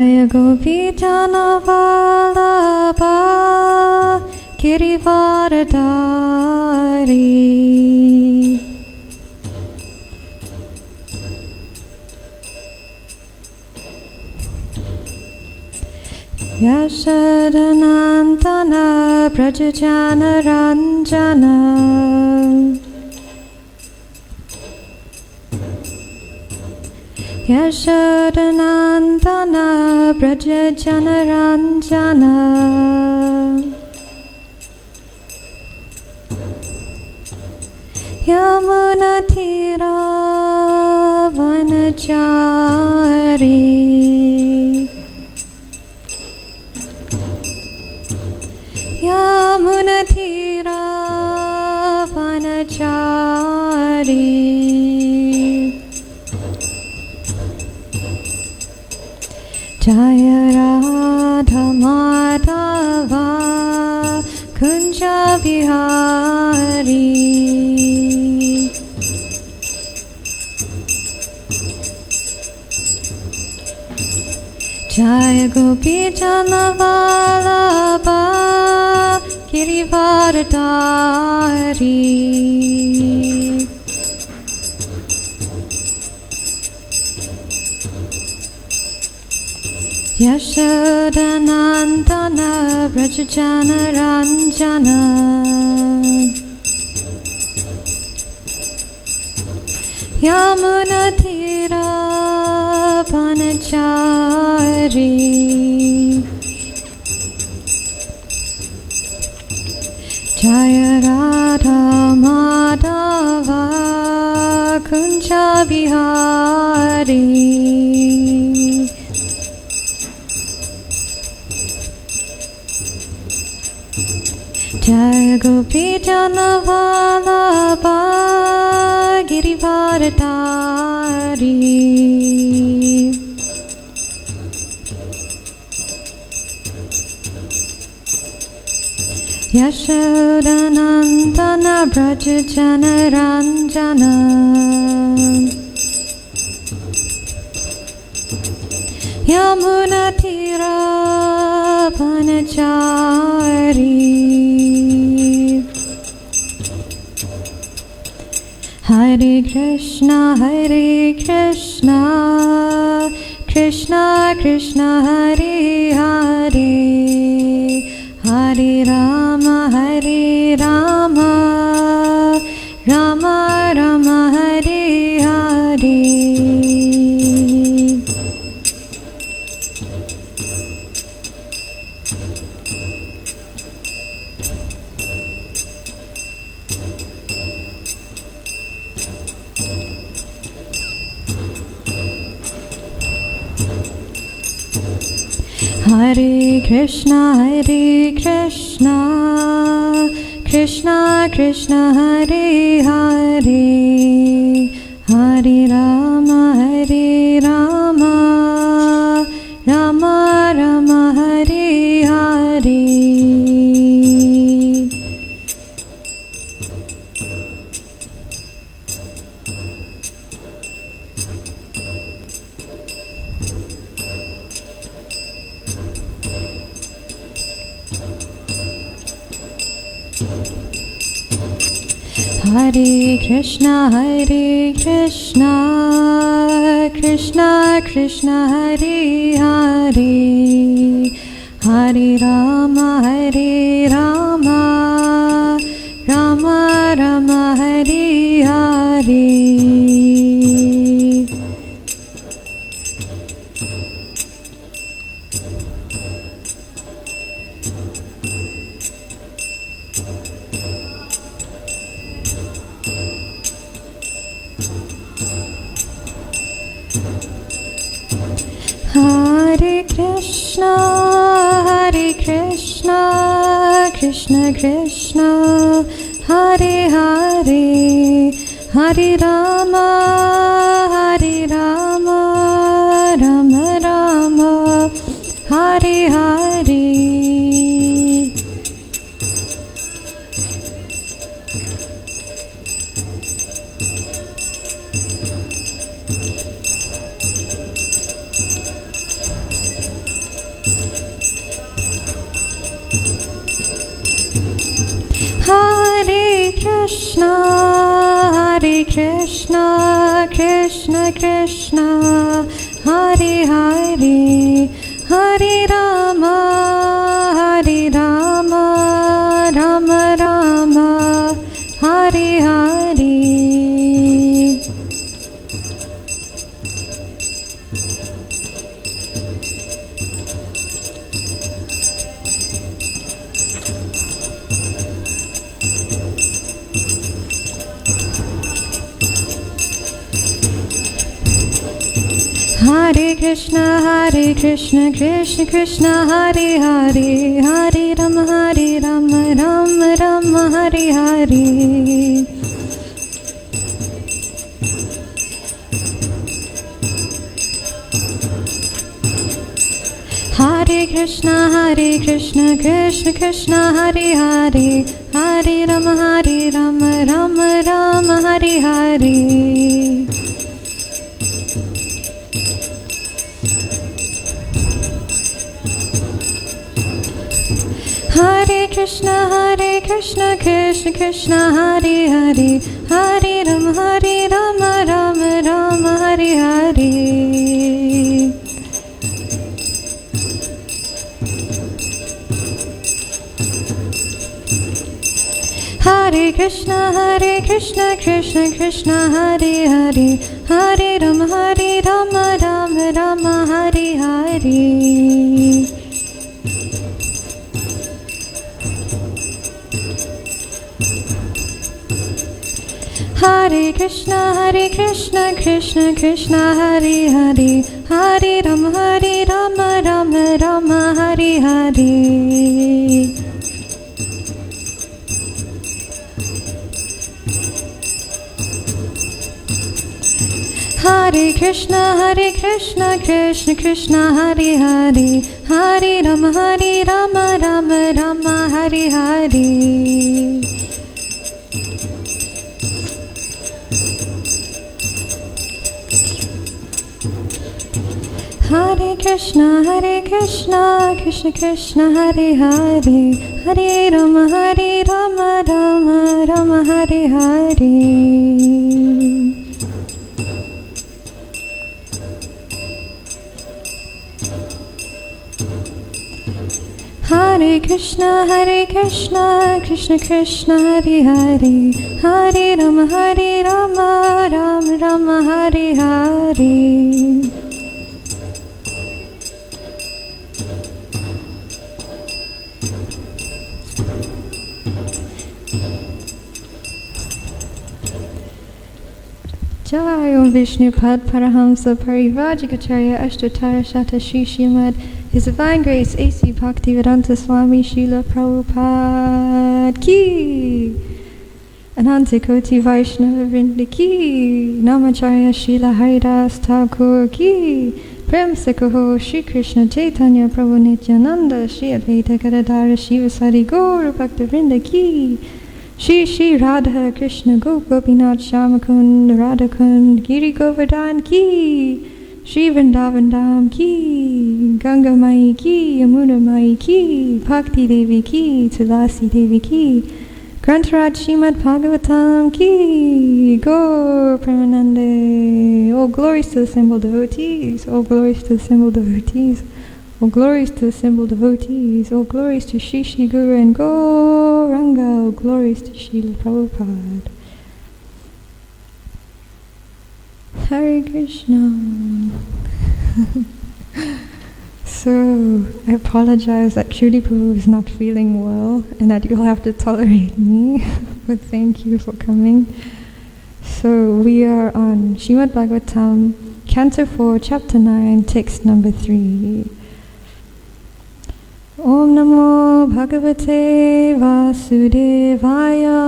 Jaya Gopijana Vallabha Girivardhari Yashodanandana Brajajana Ranjana Yashodanandana Brajajana Ranjana Yamunatira Vanachari Yamunatira Vanachari Jaya Radha Madhava Kunja Vihari Jaya Gopijana Vallabha Girivardhari Yashodanandana Brajajana Ranjana Yamunatira Vanachari Jaya Radha Madhava Kunja Vihari Jaya Gopijana Vallabha Girivardhari Yashodanandana Brajajana Ranjana Yamunatira Vanachari Hare Krishna Krishna Krishna Hare Hare Hare Rama Rama Rama Hare Hare Hare Krishna Krishna Krishna Hare Hare Hare Rama Rama Rama Hare Hare Hare Krishna Krishna Krishna Hare Hare Hare Rama Rama Rama Hare Hare Hare Krishna Krishna Krishna Hare Hare Hare Rama Rama Rama Hare Hare Krishna, Krishna Krishna, Hare Hare, Hare Rama, Rama Rama, Hare Hare. Hare Krishna, Krishna Krishna, Hare Hare, Hare Rama, Rama Rama, Hare Hare. Hare Krishna, Krishna Krishna, Hare Hare, Hare Rama, Rama Rama, Hare Hare. Hare Krishna, Krishna Krishna, Hare Hare, Hare Rama, Rama Rama, Hare Hare. Hare Krishna, Krishna Krishna, Hare Hare, Hare Rama, Rama Rama, Hare Hare. Hare Krishna, Krishna Krishna, Hare Hare, Hare Rama, Rama Rama, Hare Hare. Hare Krishna, Krishna Krishna, Hare Hare, Hare Rama, Rama Rama, Hare Hare. Hare Krishna, Krishna Krishna, Hare Hare, Hare Rama, Rama Rama, Hare Hare. Hare Krishna, Krishna Krishna, Hare Hare, Hare Rama, Rama Rama, Hare Hare. Jai Om Vishnu Pad Parahamsa Parivajikacharya Ashtatara Shata Shri Srimad His Divine Grace A.C. Bhaktivedanta Swami Srila Prabhupada Ki Ananta Koti Vaishnava Vrinda Ki Namacharya Srila Haridas Thakur Ki Prem Sekaho Shri Krishna Chaitanya Prabhu Nityananda Shri Advaita Gadadhara Shivasari Gaura Bhakta Vrinda Ki Shri Radha Krishna Gopinath Shamakund Radhakund Giri Govardhan Ki Shri Vrindavan Dham Ki Ganga Mai Ki Yamuna Mai Ki Bhakti Devi Ki Tulasi Devi Ki Grantaraj Srimad Bhagavatam Ki Gaur Premanande. All glories to the assembled devotees, all glories to the assembled devotees, all glories to the assembled devotees, all glories to Shri Shri Guru and Gauranga, all glories to Srila Prabhupada. Hare Krishna. So, I apologize that Shri Prabhu is not feeling well and that you'll have to tolerate me, but thank you for coming. So, we are on Srimad Bhagavatam, Canto 4, Chapter 9, Text number 3. Om Namo Bhagavate Vasudevaya.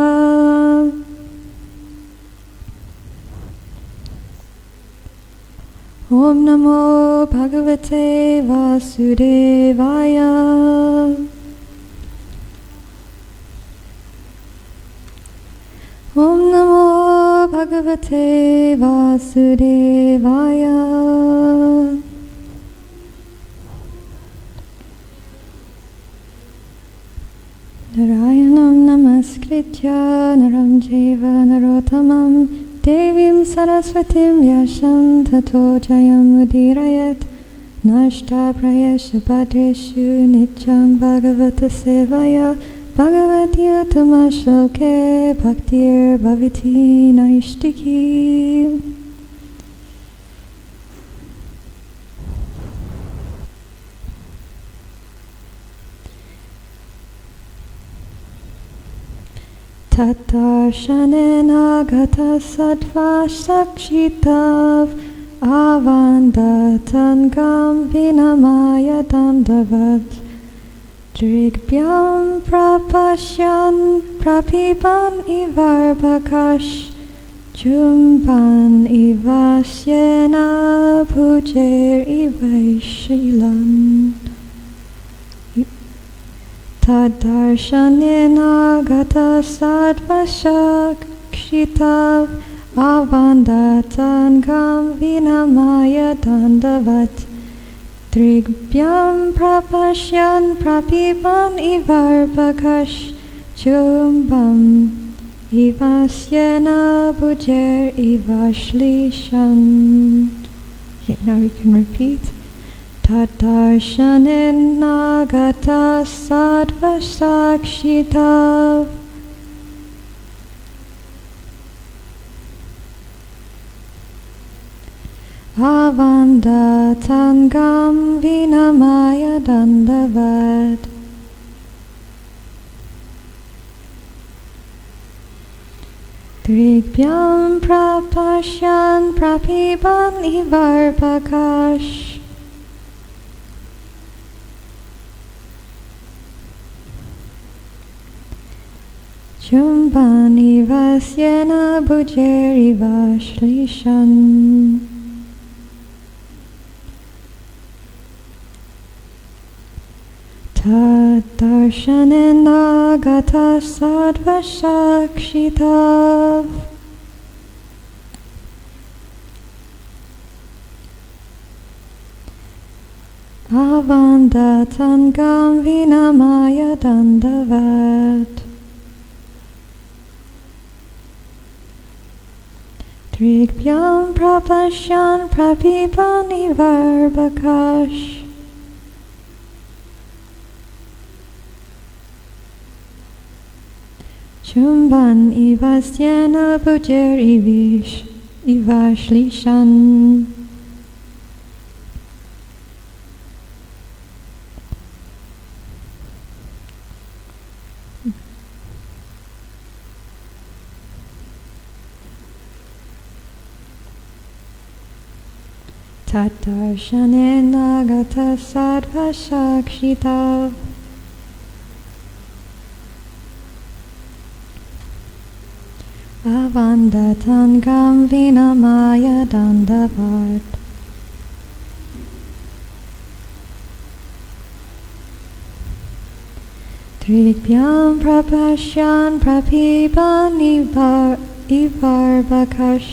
Om Namo Bhagavate Vasudevaya. Om Namo Bhagavate Vasudevaya. Narayanam Namaskritya Vidya Naram Jeva Narotamam Devim Saraswatim Vyasam Tato Jayam Udirayat Nashta Prayesha Bhadreshu Nityam Bhagavata Sevaya Bhagavati Uttama Shloke Bhaktir Bhaviti Naishtiki. Tatarsanena gata sattva sakshitav avandatangam vinamaya dandavat drigbhyam prapashyan prapiban ivarbakash jumban ivasyena pujer ivaishilan. Tadarsanena gata sattva sakshitav avandatangam vinamaya dandavat drigbhyam prapashyan prapiban ivarbakash chumbam ivasyena bujer ivashlishan. Okay, now we can repeat. Tadarsanena gata sattva sakshitav avandatangam vinamaya dandavat drigbhyam prapashyan prapiban ivarbakash Chumbani vasyena bujeri vashlishan. Tadarsanena gata sattva sakshitav avandatangam vinamaya dandavat drigbhyam prapashyan prapiban ivarbakash chumban ivasyena bujer ivashlishan. Tadarsanena gata sattva sakshitav avandatangam vinamaya dandavat drigbhyam prapashyan prapiban ivarbakash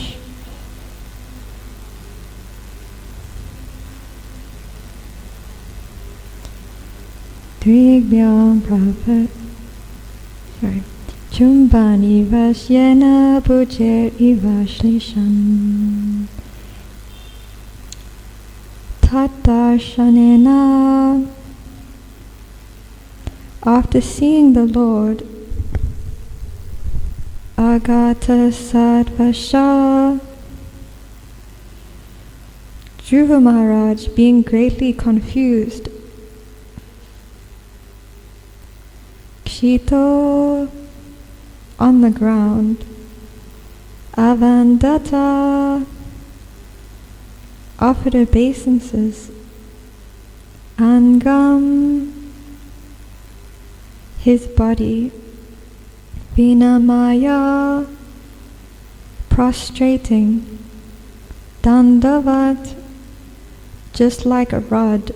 drigbhyam chumban ivasyena bujer ivashlishan. Tadarsanena. After seeing the Lord, agata satvasha, Dhruva Maharaj, being greatly confused, Kshito, on the ground, Avandata, offered obeisances, Angam, his body, Vinamaya, prostrating, Dandavat, just like a rod,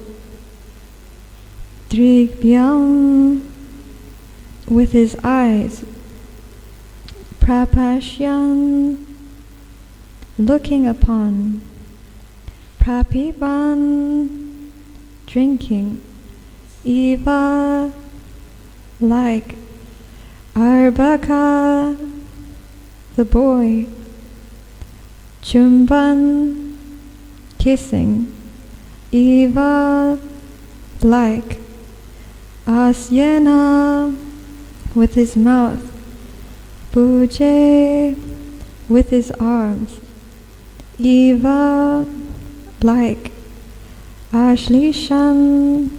Drigbhyam, with his eyes, Prapashyan, looking upon, Prapiban, drinking, Eva, like, Arbaka, the boy. Chumban, kissing. Eva, like. Asyena, with his mouth. Buje, with his arms. Eva, like. Ashlishan,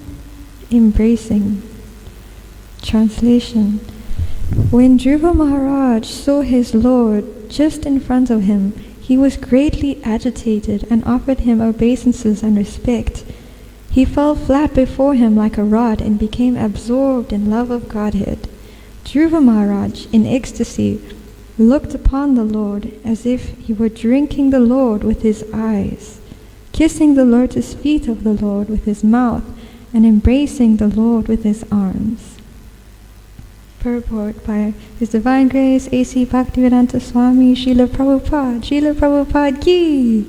embracing. Translation. When Dhruva Maharaj saw his Lord just in front of him, he was greatly agitated and offered him obeisances and respect. He fell flat before him like a rod and became absorbed in love of Godhead. Dhruva Maharaj, in ecstasy, looked upon the Lord as if he were drinking the Lord with his eyes, kissing the lotus feet of the Lord with his mouth, and embracing the Lord with his arms. Purport by His Divine Grace A.C. Bhaktivedanta Swami Srila Prabhupada Ki.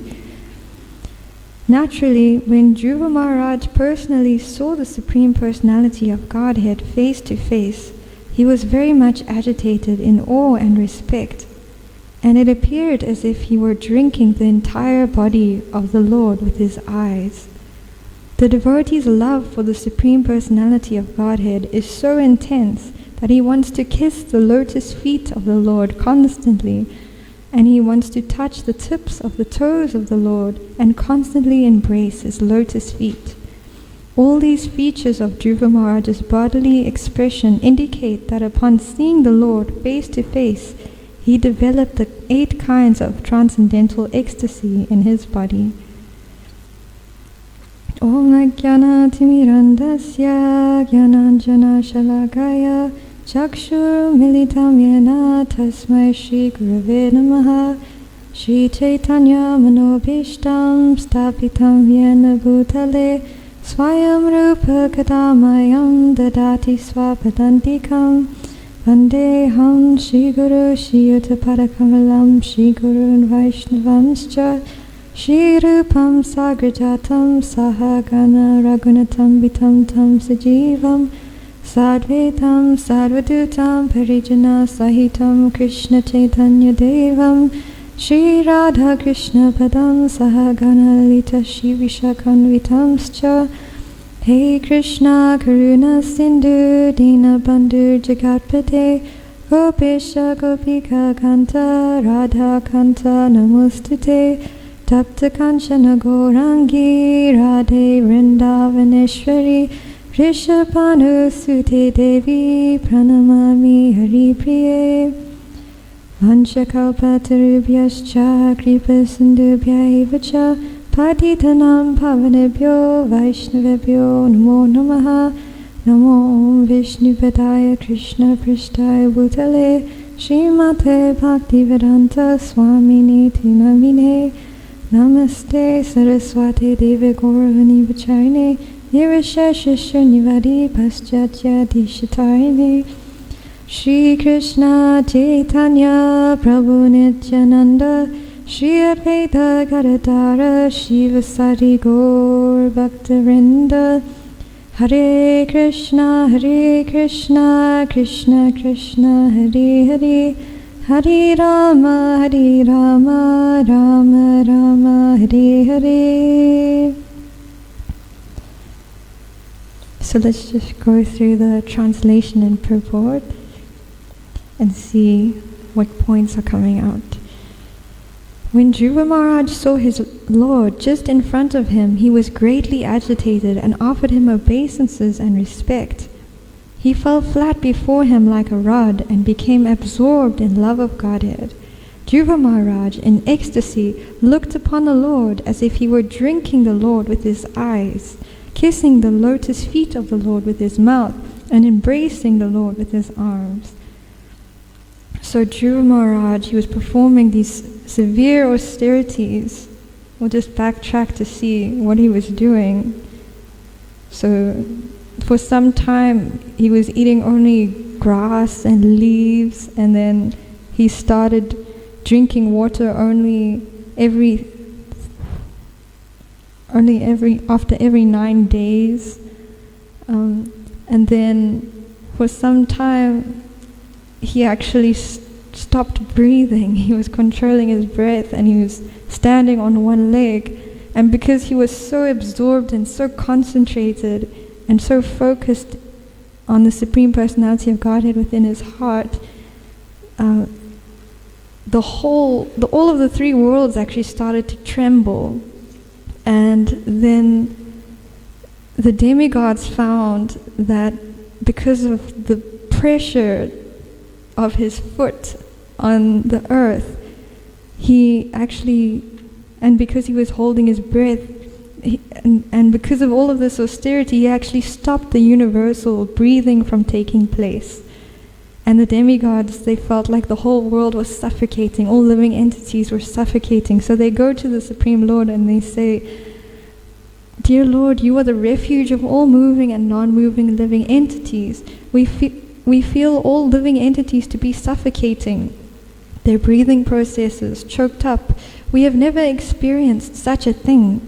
Naturally, when Dhruva Maharaj personally saw the Supreme Personality of Godhead face to face, he was very much agitated in awe and respect, and it appeared as if he were drinking the entire body of the Lord with his eyes. The devotee's love for the Supreme Personality of Godhead is so intense that he wants to kiss the lotus feet of the Lord constantly, and he wants to touch the tips of the toes of the Lord and constantly embrace his lotus feet. All these features of Dhruva Maharaj's bodily expression indicate that upon seeing the Lord face to face, he developed the 8 kinds of transcendental ecstasy in his body. Om Jnana Timirandasya Jnananjana Shalakaya Chakshur Militam Yena Tasmai Shri Gurave Namaha Shri Chaitanya Manobhishtam Stapitam Yena Bhutale Swayam Rupa Kadamayam Dadati Swapadantikam Vandeham Shri Guru Shri Yuttapadakamalam Shri Gurun Vaishnavamscha Shri Rupam Sagrajatam Sahagana Raghunatam Vitam Tam Sajivam Sadvetam Sadvadutam Parijana Sahitam Krishna Chaitanya Devam Shri Radha Krishna Padam Sahagana Lita Shri Vishakanvitamscha Hey Krishna Karuna Sindhu Dina Bandhu Jagatpate Gopesha Gopika Kanta Radha Kanta Namostute Tapta Kanchana Gaurangi Radhe Vrindavaneshwari Rishabhanu Sute Devi Pranamami Haripriye Vanchakalpatarubhyascha Kripa Sindhubhya Evacha Patitanam Pavanebhyo Vaishnavebhyo Namo Namaha Namo Vishnupadaya Krishna Prishtaya Bhutale Srimate Bhaktivedanta Swamini Tinamine Namaste Saraswati Devi Gauravani Vacharine Nirvishesha Shunyavadi Paschatya Dishatarine Shri Krishna Chaitanya Prabhu Nityananda Shri Advaita Gadadhara Shivasari Gaur Bhaktavinda Hare Krishna Krishna Krishna Hare Hare Hare Rama Rama Rama Hare Hare. So let's just go through the translation and purport and see what points are coming out. When Dhruva Maharaj saw his Lord just in front of him, he was greatly agitated and offered him obeisances and respect. He fell flat before him like a rod and became absorbed in love of Godhead. Dhruva Maharaj, in ecstasy, looked upon the Lord as if he were drinking the Lord with his eyes, kissing the lotus feet of the Lord with his mouth, and embracing the Lord with his arms. So Dhruva Maharaj, he was performing these severe austerities. We'll just backtrack to see what he was doing. So for some time he was eating only grass and leaves, and then he started drinking water only after every 9 days, and then for some time he actually stopped breathing. He was controlling his breath, and he was standing on one leg. And because he was so absorbed and so concentrated and so focused on the Supreme Personality of Godhead within his heart, all of the three worlds actually started to tremble. And then the demigods found that because of the pressure of his foot on the earth, and because he was holding his breath, and because of all of this austerity, he actually stopped the universal breathing from taking place. And the demigods, they felt like the whole world was suffocating, all living entities were suffocating. So they go to the Supreme Lord and they say, "Dear Lord, you are the refuge of all moving and non-moving living entities. We feel all living entities to be suffocating, their breathing processes choked up. We have never experienced such a thing.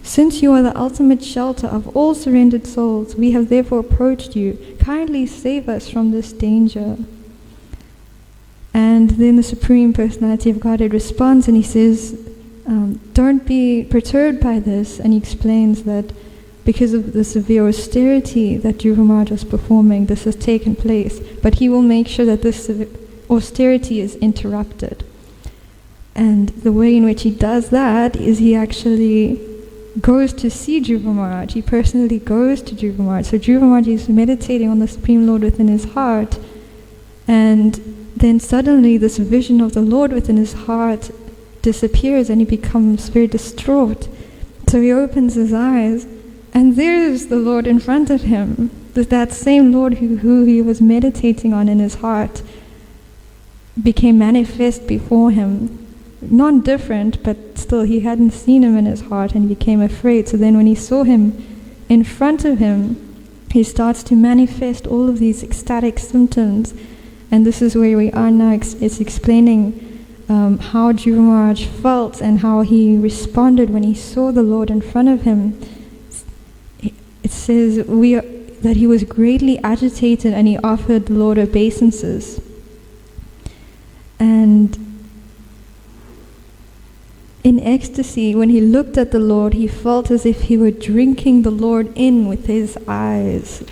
Since you are the ultimate shelter of all surrendered souls, we have therefore approached you. Kindly save us from this danger." And then the Supreme Personality of Godhead responds and he says, "Don't be perturbed by this." And he explains that because of the severe austerity that Dhruva Maharaj was performing, this has taken place. But he will make sure that this austerity is interrupted. And the way in which he does that is he actually goes to see Dhruva Maharaj. He personally goes to Dhruva Maharaj. So Dhruva Maharaj is meditating on the Supreme Lord within his heart, and then suddenly this vision of the Lord within his heart disappears and he becomes very distraught. So he opens his eyes, and there's the Lord in front of him. That same Lord who he was meditating on in his heart became manifest before him. Not different, but still he hadn't seen him in his heart and he became afraid. So then when he saw him in front of him, he starts to manifest all of these ecstatic symptoms. And this is where we are now. It's explaining how Dhruva Maharaj felt and how he responded when he saw the Lord in front of him. It says that he was greatly agitated and he offered the Lord obeisances. And in ecstasy, when he looked at the Lord, he felt as if he were drinking the Lord in with his eyes.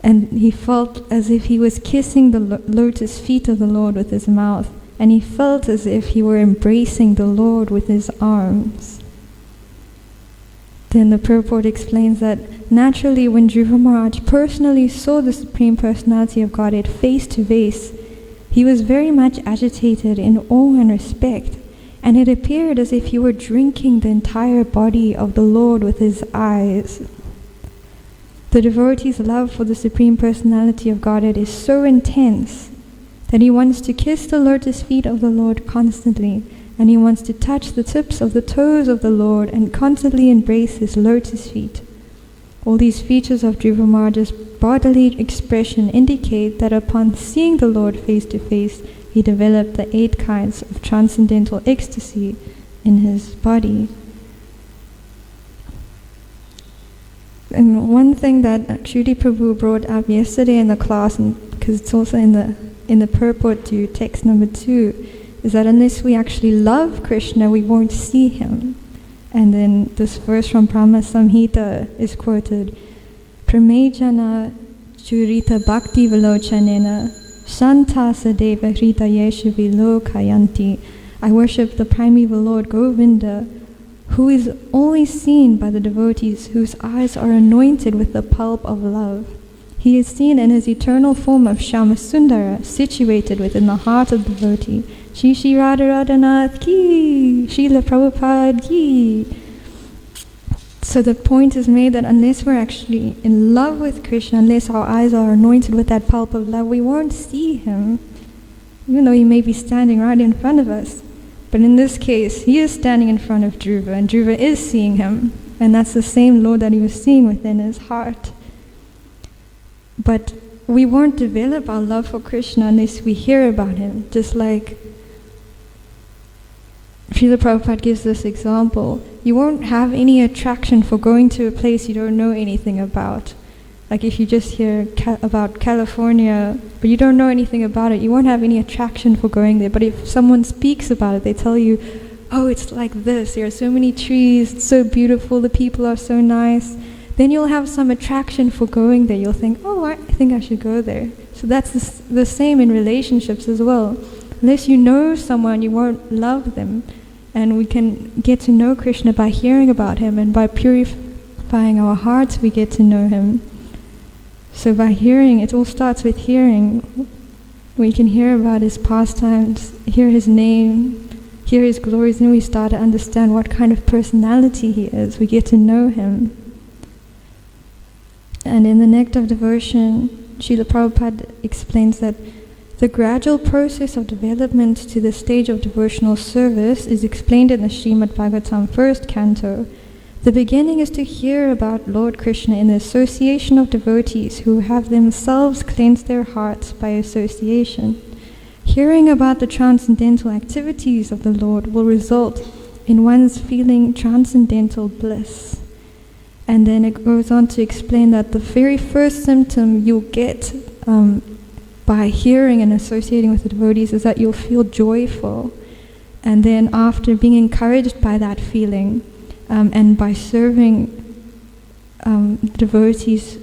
And he felt as if he was kissing the lotus feet of the Lord with his mouth. And he felt as if he were embracing the Lord with his arms. Then the purport explains that naturally when Dhruva Maharaj personally saw the Supreme Personality of Godhead face to face, he was very much agitated in awe and respect. And it appeared as if he were drinking the entire body of the Lord with his eyes. The devotee's love for the Supreme Personality of Godhead is so intense that he wants to kiss the lotus feet of the Lord constantly, and he wants to touch the tips of the toes of the Lord and constantly embrace his lotus feet. All these features of Dhruva Maharaj's bodily expression indicate that upon seeing the Lord face to face, he developed the 8 kinds of transcendental ecstasy in his body. And one thing that Shruti Prabhu brought up yesterday in the class, and because it's also in the purport to text number 2, is that unless we actually love Krishna, we won't see him. And then this verse from Brahma Samhita is quoted, "Pramejana churita bhakti vilochanena Shantasa deva hrita yeshu vilokayanti." I worship the primeval Lord Govinda, who is only seen by the devotees whose eyes are anointed with the pulp of love. He is seen in his eternal form of Shyamasundara, situated within the heart of the devotee. Shri Shri Radha Radhanath ki, Srila Prabhupada ki. So the point is made that unless we're actually in love with Krishna, unless our eyes are anointed with that pulp of love, we won't see him, even though he may be standing right in front of us. But in this case, he is standing in front of Dhruva, and Dhruva is seeing him, and that's the same Lord that he was seeing within his heart. But we won't develop our love for Krishna unless we hear about him, just like Srila Prabhupada gives this example. You won't have any attraction for going to a place you don't know anything about. Like if you just hear about California, but you don't know anything about it, you won't have any attraction for going there. But if someone speaks about it, they tell you, oh, it's like this, there are so many trees, it's so beautiful, the people are so nice, then you'll have some attraction for going there. You'll think, oh, I think I should go there. So that's the same in relationships as well. Unless you know someone, you won't love them. And we can get to know Krishna by hearing about him, and by purifying our hearts we get to know him. So by hearing, it all starts with hearing. We can hear about his pastimes, hear his name, hear his glories, and we start to understand what kind of personality he is. We get to know him. And in the Nectar of Devotion, Srila Prabhupada explains that the gradual process of development to the stage of devotional service is explained in the Srimad Bhagavatam first canto. The beginning is to hear about Lord Krishna in the association of devotees who have themselves cleansed their hearts by association. Hearing about the transcendental activities of the Lord will result in one's feeling transcendental bliss. And then it goes on to explain that the very first symptom you'll get by hearing and associating with the devotees is that you'll feel joyful. And then after being encouraged by that feeling, and by serving devotees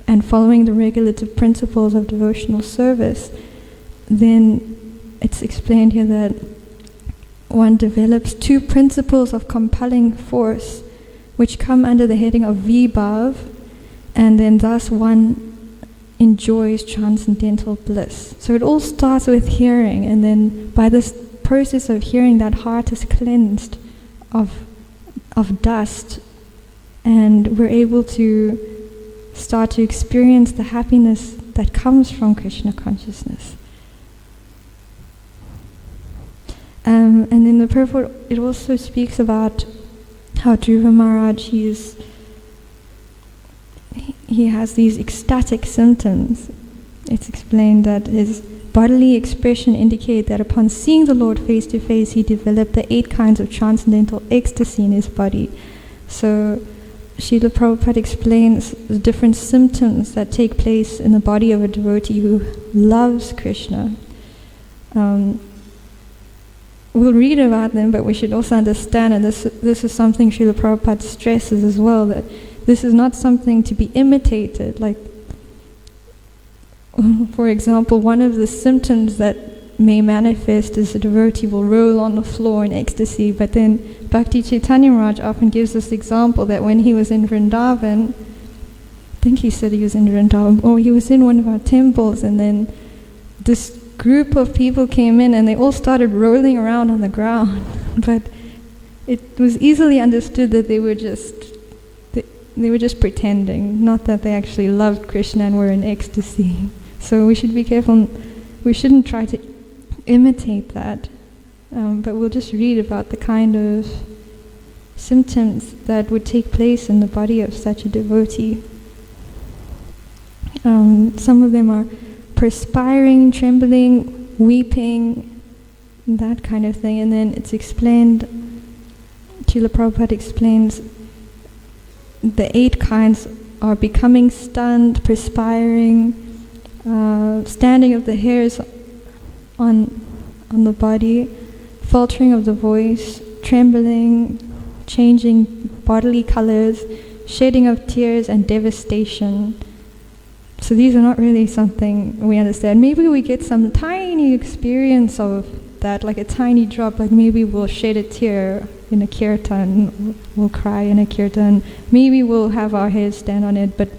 and following the regulative principles of devotional service, then it's explained here that one develops two principles of compelling force which come under the heading of vibhav, and then thus one enjoys transcendental bliss. So it all starts with hearing, and then by this process of hearing, that heart is cleansed of dust, and we're able to start to experience the happiness that comes from Krishna consciousness. And in the purport, it also speaks about how Dhruva Maharaj, he has these ecstatic symptoms. It's explained that his bodily expression indicated that upon seeing the Lord face to face, he developed the 8 kinds of transcendental ecstasy in his body. So Srila Prabhupada explains the different symptoms that take place in the body of a devotee who loves Krishna. We'll read about them, but we should also understand, and this is something Srila Prabhupada stresses as well, that this is not something to be imitated. Like, for example, one of the symptoms that may manifest is a devotee will roll on the floor in ecstasy, but then Bhakti Chaitanya Maharaj often gives us the example that when he was in Vrindavan, I think he said he was in Vrindavan, or he was in one of our temples, and then this group of people came in and they all started rolling around on the ground. But it was easily understood that they were just pretending, not that they actually loved Krishna and were in ecstasy. So we should be careful. We shouldn't try to imitate that. But we'll just read about the kind of symptoms that would take place in the body of such a devotee. Some of them are perspiring, trembling, weeping, that kind of thing. And then it's explained, Srila Prabhupada explains, the 8 kinds are becoming stunned, perspiring, standing of the hairs on the body, faltering of the voice, trembling, changing bodily colors, shedding of tears, and devastation. So these are not really something we understand. Maybe we get some tiny experience of that, like a tiny drop, like maybe we'll shed a tear in a kirtan, we'll cry in a kirtan, maybe we'll have our hairs stand on it, but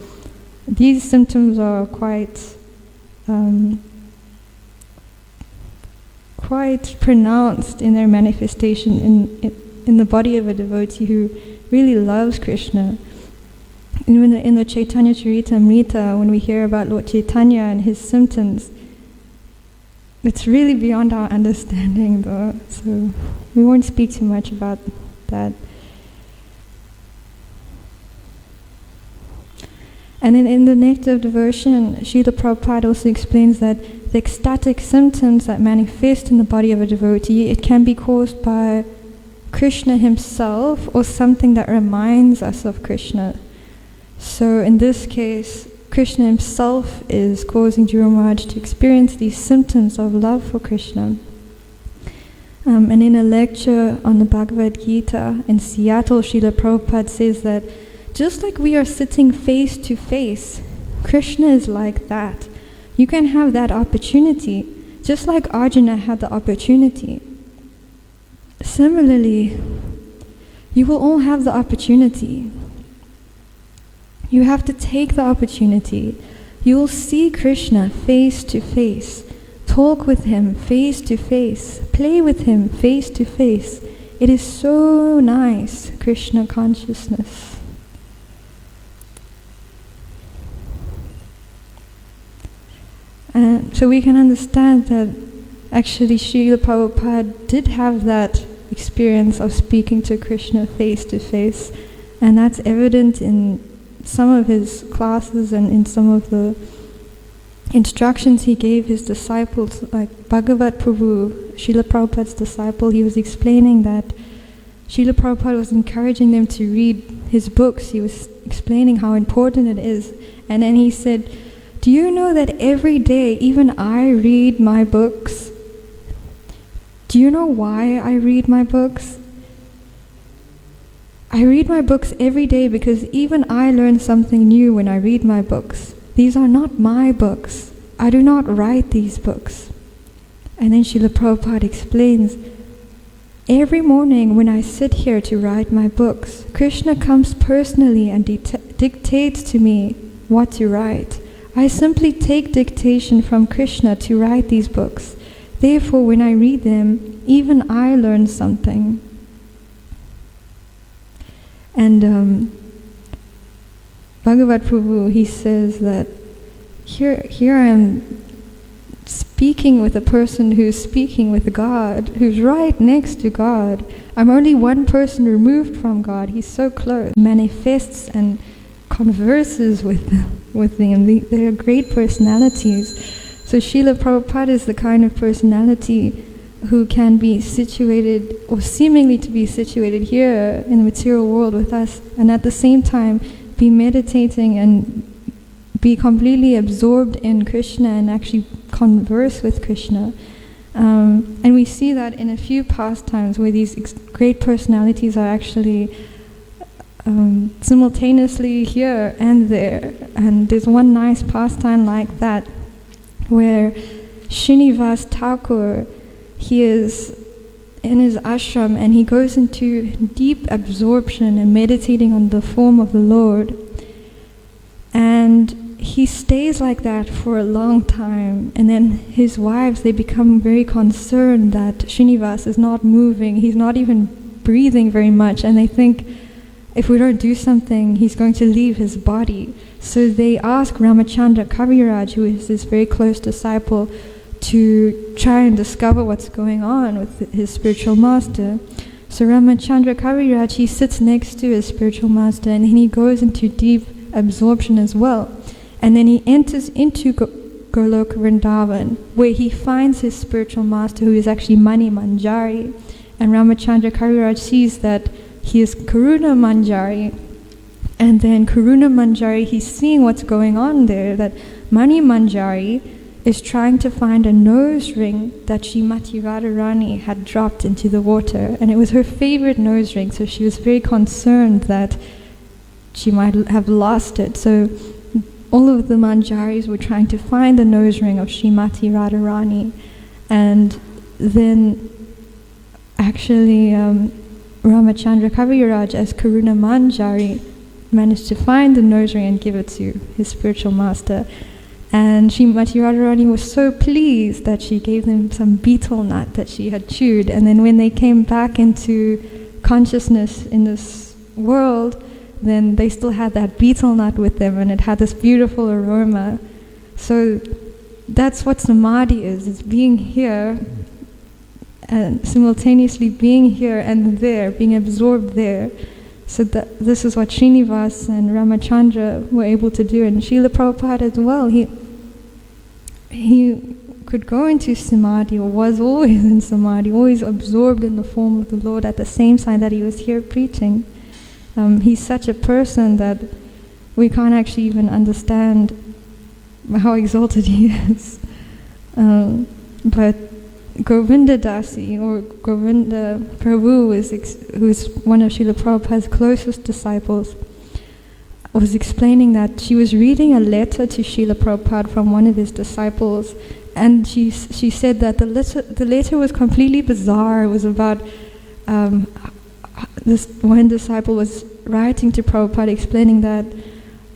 these symptoms are quite pronounced in their manifestation in the body of a devotee who really loves Krishna. Even in the Chaitanya Charitamrita, when we hear about Lord Chaitanya and his symptoms, it's really beyond our understanding though, so we won't speak too much about that. And then in the Nectar of Devotion, Srila Prabhupada also explains that the ecstatic symptoms that manifest in the body of a devotee, it can be caused by Krishna himself or something that reminds us of Krishna. So in this case, Krishna himself is causing Dhruva Maharaj to experience these symptoms of love for Krishna. And in a lecture on the Bhagavad Gita in Seattle, Srila Prabhupada says that just like we are sitting face to face, Krishna is like that. You can have that opportunity, just like Arjuna had the opportunity. Similarly, you will all have the opportunity. You have to take the opportunity. You will see Krishna face to face. Talk with him face to face. Play with him face to face. It is so nice, Krishna consciousness. And so we can understand that actually Srila Prabhupada did have that experience of speaking to Krishna face to face, and that's evident in some of his classes and in some of the instructions he gave his disciples, like Bhagavat Prabhu, Srila Prabhupada's disciple. He was explaining that Srila Prabhupada was encouraging them to read his books. He was explaining how important it is. And then he said, do you know that every day, even I read my books? Do you know why I read my books? I read my books every day because even I learn something new when I read my books. These are not my books. I do not write these books. And then Srila Prabhupada explains, every morning when I sit here to write my books, Krishna comes personally and dictates to me what to write. I simply take dictation from Krishna to write these books. Therefore, when I read them, even I learn something. And Bhagavat Prabhu, he says that here I am speaking with a person who's speaking with God, who's right next to God. I'm only one person removed from God. He's so close. Manifests and converses with them. They are great personalities. So Srila Prabhupada is the kind of personality who can be situated, or seemingly to be situated here in the material world with us, and at the same time be meditating and be completely absorbed in Krishna and actually converse with Krishna. And we see that in a few pastimes where these great personalities are actually simultaneously here and there. And there's one nice pastime like that where Srinivas Thakur, he is in his ashram and he goes into deep absorption and meditating on the form of the Lord. And he stays like that for a long time. And then his wives, they become very concerned that Srinivas is not moving. He's not even breathing very much. And they think, if we don't do something, he's going to leave his body. So they ask Ramachandra Kaviraj, who is his very close disciple, to try and discover what's going on with his spiritual master. So Ramachandra Kaviraj, he sits next to his spiritual master and he goes into deep absorption as well. And then he enters into Golok Vrindavan, where he finds his spiritual master, who is actually Mani Manjari. And Ramachandra Kaviraj sees that he is Karuna Manjari. And then Karuna Manjari, he's seeing what's going on there, that Mani Manjari is trying to find a nose ring that Srimati Radharani had dropped into the water. And it was her favorite nose ring, so she was very concerned that she might have lost it. So all of the Manjaris were trying to find the nose ring of Srimati Radharani. And then actually Ramachandra Kaviraj as Karuna Manjari managed to find the nose ring and give it to his spiritual master. And Srimati Radharani was so pleased that she gave them some betel nut that she had chewed. And then when they came back into consciousness in this world, then they still had that betel nut with them, and it had this beautiful aroma. So that's what samadhi is. It's being here and simultaneously being here and there, being absorbed there. So that this is what Srinivas and Ramachandra were able to do, and Srila Prabhupada as well. He could go into samadhi, or was always in samadhi, always absorbed in the form of the Lord at the same time that he was here preaching. He's such a person that we can't actually even understand how exalted he is. But Govinda Dasi, or Govinda Prabhu, who's one of Srila Prabhupada's closest disciples, was explaining that she was reading a letter to Srila Prabhupada from one of his disciples, and she said that the letter was completely bizarre. It was about this one disciple was writing to Prabhupada explaining that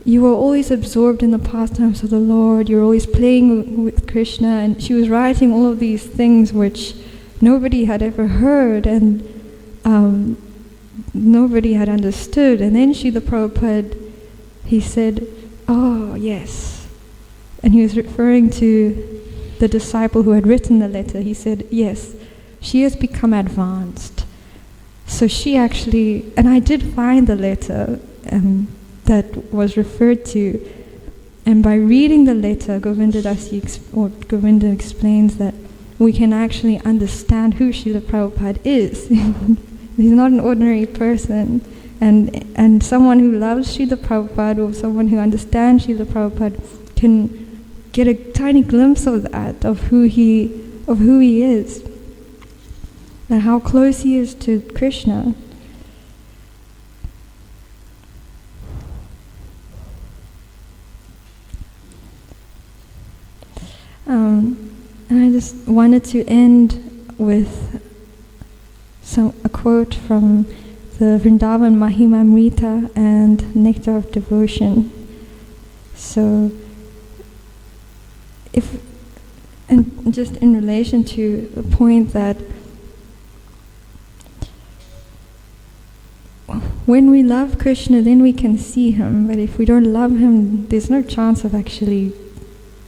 you were always absorbed in the pastimes of the Lord, you're always playing with Krishna, and she was writing all of these things which nobody had ever heard and nobody had understood. And then Srila Prabhupada, he said, "Oh, yes." And he was referring to the disciple who had written the letter. He said, "Yes, she has become advanced." So she actually, and I did find the letter that was referred to, and by reading the letter, Govinda explains that we can actually understand who Srila Prabhupada is. He's not an ordinary person, and someone who loves Srila Prabhupada, or someone who understands Srila Prabhupada, can get a tiny glimpse of that, of who he is, and how close he is to Krishna. And I just wanted to end with a quote from the Vrindavan Mahimamrita and Nectar of Devotion. So, and just in relation to the point that when we love Krishna, then we can see him, but if we don't love him, there's no chance of actually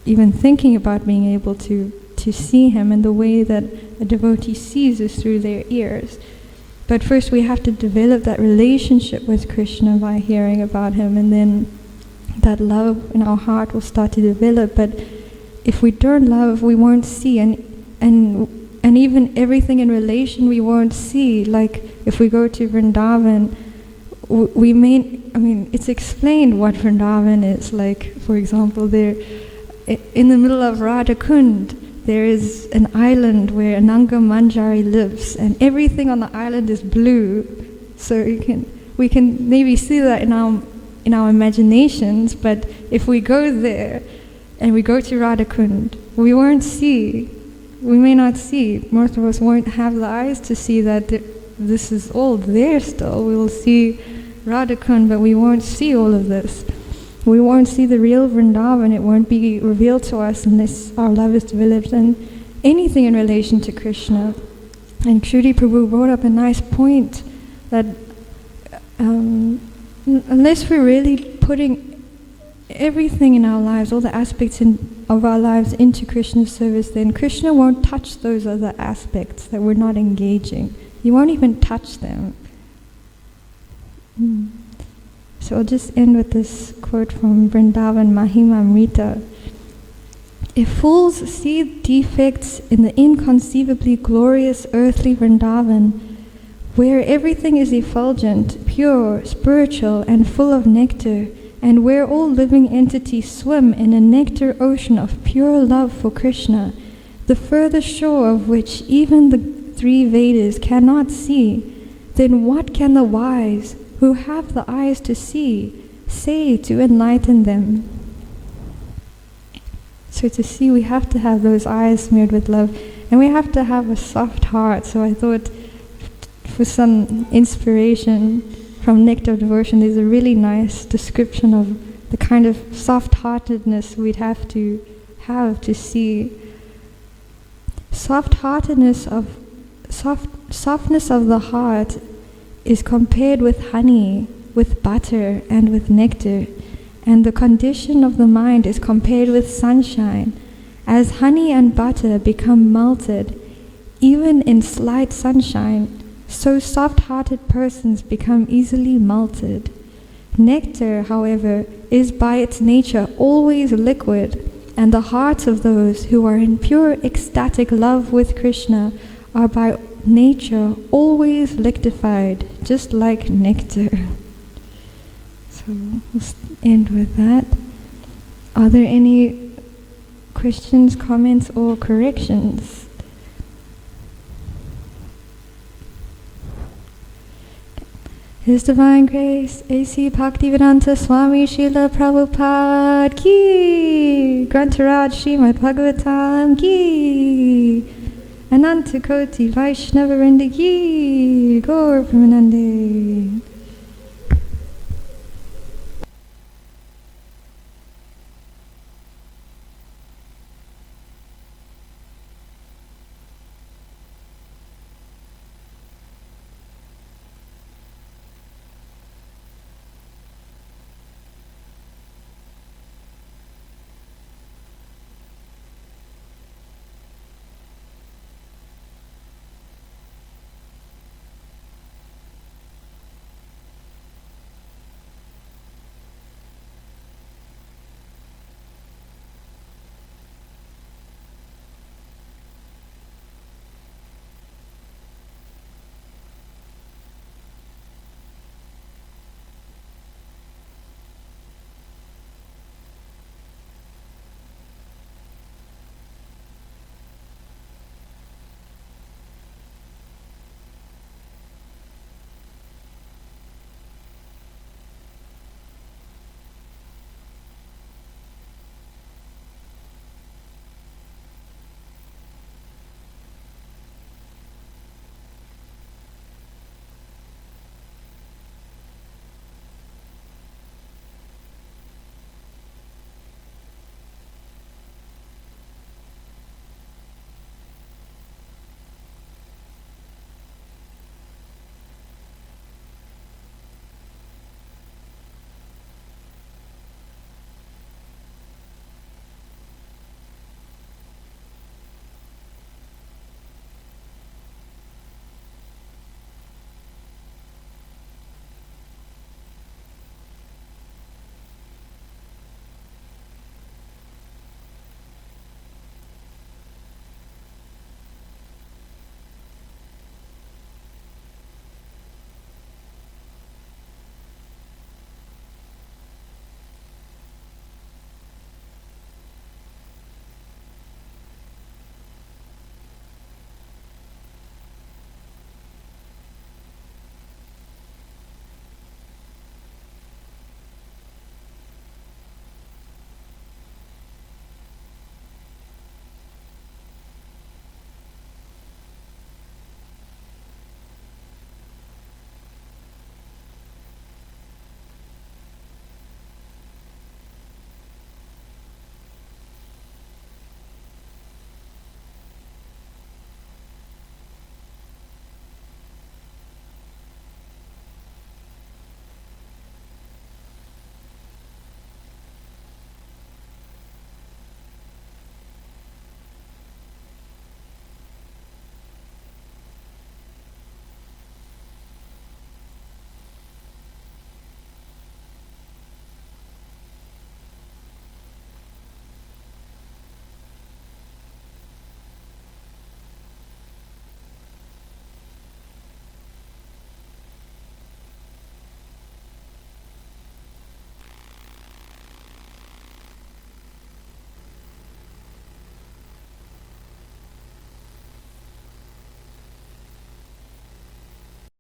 even thinking about being able to see him, and the way that a devotee sees is through their ears. But first we have to develop that relationship with Krishna by hearing about him, and then that love in our heart will start to develop. But if we don't love, we won't see, and even everything in relation we won't see. Like if we go to Vrindavan, it's explained what Vrindavan is. Like, for example, there in the middle of Radhakund, there is an island where Ananga Manjari lives, and everything on the island is blue. So we can maybe see that in our imaginations, but if we go there and we go to Radhakund, we may not see. Most of us won't have the eyes to see that this is all there still. We will see Radhakund, but we won't see all of this. We won't see the real Vrindavan. It won't be revealed to us unless our love is developed in anything in relation to Krishna. And Shri Prabhu brought up a nice point that unless we're really putting everything in our lives, all the aspects of our lives into Krishna's service, then Krishna won't touch those other aspects that we're not engaging. He won't even touch them. So I'll just end with this quote from Vrindavan Mahimamrita. If fools see defects in the inconceivably glorious earthly Vrindavan, where everything is effulgent, pure, spiritual, and full of nectar, and where all living entities swim in a nectar ocean of pure love for Krishna, the further shore of which even the 3 Vedas cannot see, then what can the wise, who have the eyes to see, say to enlighten them? So to see, we have to have those eyes smeared with love, and we have to have a soft heart. So I thought, for some inspiration from Nectar of Devotion, there's a really nice description of the kind of soft-heartedness we'd have to see. Softness of the heart is compared with honey, with butter, and with nectar, and the condition of the mind is compared with sunshine. As honey and butter become melted, even in slight sunshine, so soft-hearted persons become easily melted. Nectar, however, is by its nature always liquid, and the hearts of those who are in pure ecstatic love with Krishna are by nature always liquefied, just like nectar. So So we'll end with that. Are there any questions, comments, or corrections? His Divine Grace, A.C. Bhaktivedanta Swami Srila Prabhupada Ki, Grantaraj Srimad Bhagavatam Ki, Ananta Koti Vaishnava Vrinda Ki, Gaur Premanande.